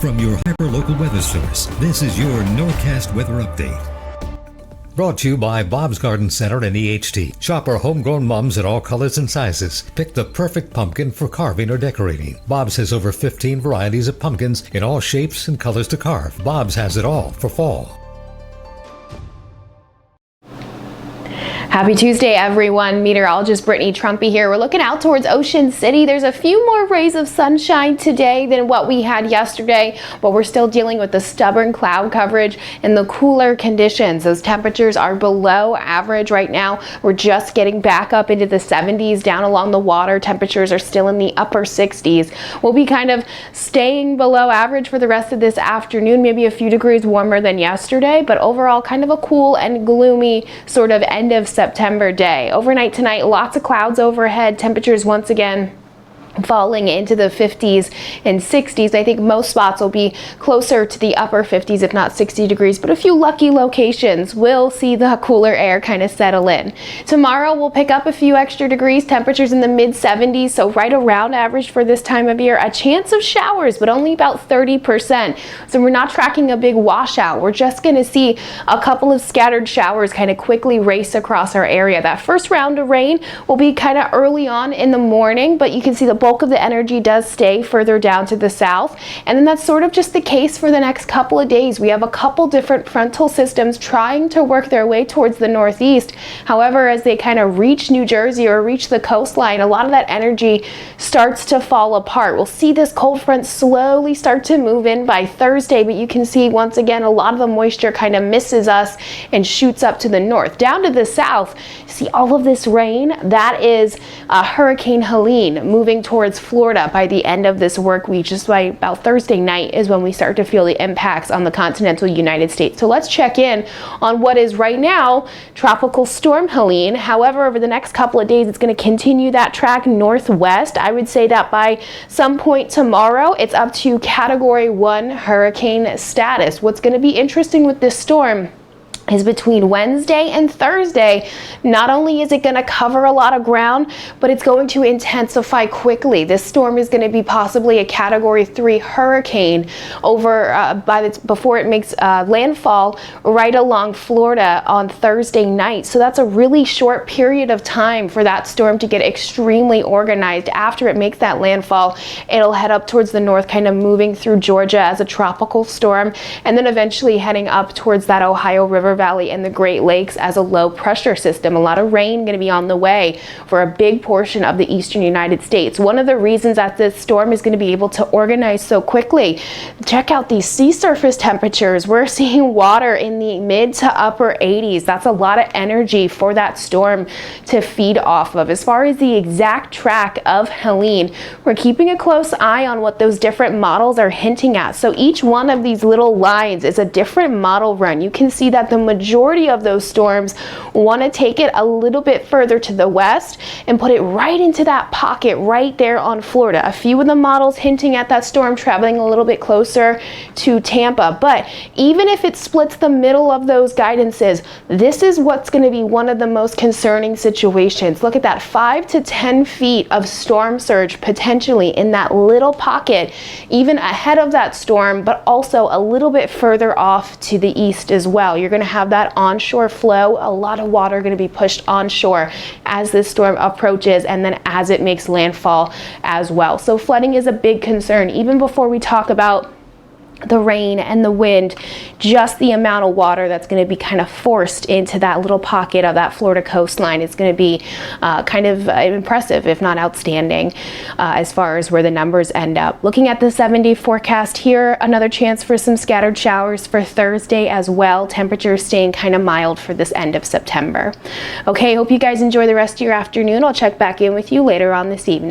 From your hyperlocal weather source, this is your Norcast weather update. Brought to you by Bob's Garden Center and EHT. Shop our homegrown mums in all colors and sizes. Pick the perfect pumpkin for carving or decorating. Bob's has over 15 varieties of pumpkins in all shapes and colors to carve. Bob's has it all for fall. Happy Tuesday, everyone. Meteorologist Brittany Trumpy here. We're looking out towards Ocean City. There's a few more rays of sunshine today than what we had yesterday, but we're still dealing with the stubborn cloud coverage and the cooler conditions. Those temperatures are below average right now. We're just getting back up into the 70s. Down along the water, temperatures are still in the upper 60s. We'll be kind of staying below average for the rest of this afternoon, maybe a few degrees warmer than yesterday, but overall kind of a cool and gloomy sort of end of September day. Overnight tonight, lots of clouds overhead. Temperatures once again falling into the 50s and 60s. I think most spots will be closer to the upper 50s, if not 60 degrees, but a few lucky locations will see the cooler air kind of settle in. Tomorrow we'll pick up a few extra degrees, temperatures in the mid 70s, so right around average for this time of year. A chance of showers, but only about 30%. So we're not tracking a big washout. We're just going to see a couple of scattered showers kind of quickly race across our area. That first round of rain will be kind of early on in the morning, but you can see the bulk of the energy does stay further down to the south, and then that's sort of just the case for the next couple of days. We have a couple different frontal systems trying to work their way towards the northeast. However, as they kind of reach New Jersey or reach the coastline, a lot of that energy starts to fall apart. We'll see this cold front slowly start to move in by Thursday, but you can see once again a lot of the moisture kind of misses us and shoots up to the north. Down to the south, see all of this rain? That is Hurricane Helene moving towards Florida by the end of this work week. Just by about Thursday night is when we start to feel the impacts on the continental United States. So let's check in on what is right now Tropical Storm Helene. However, over the next couple of days, it's going to continue that track northwest. I would say that by some point tomorrow, it's up to Category 1 hurricane status. What's going to be interesting with this storm is between Wednesday and Thursday, not only is it going to cover a lot of ground, but it's going to intensify quickly. This storm is going to be possibly a Category 3 hurricane over before it makes landfall right along Florida on Thursday night. So that's a really short period of time for that storm to get extremely organized. After it makes that landfall, it'll head up towards the north, kind of moving through Georgia as a tropical storm, and then eventually heading up towards that Ohio River Valley and the Great Lakes as a low pressure system. A lot of rain going to be on the way for a big portion of the eastern United States. One of the reasons that this storm is going to be able to organize so quickly, check out these sea surface temperatures. We're seeing water in the mid to upper 80s. That's a lot of energy for that storm to feed off of. As far as the exact track of Helene, we're keeping a close eye on what those different models are hinting at. So each one of these little lines is a different model run. You can see that the majority of those storms want to take it a little bit further to the west and put it right into that pocket right there on Florida. A few of the models hinting at that storm traveling a little bit closer to Tampa. But even if it splits the middle of those guidances, this is what's going to be one of the most concerning situations. Look at that, 5 to 10 feet of storm surge potentially in that little pocket, even ahead of that storm, but also a little bit further off to the east as well. You're going to have that onshore flow, a lot of water going to be pushed onshore as this storm approaches and then as it makes landfall as well. So flooding is a big concern. Even before we talk about the rain and the wind, just the amount of water that's going to be kind of forced into that little pocket of that Florida coastline is going to be kind of impressive, if not outstanding, as far as where the numbers end up. Looking at the 7-day forecast here, another chance for some scattered showers for Thursday as well. Temperatures staying kind of mild for this end of September. Okay, hope you guys enjoy the rest of your afternoon. I'll check back in with you later on this evening.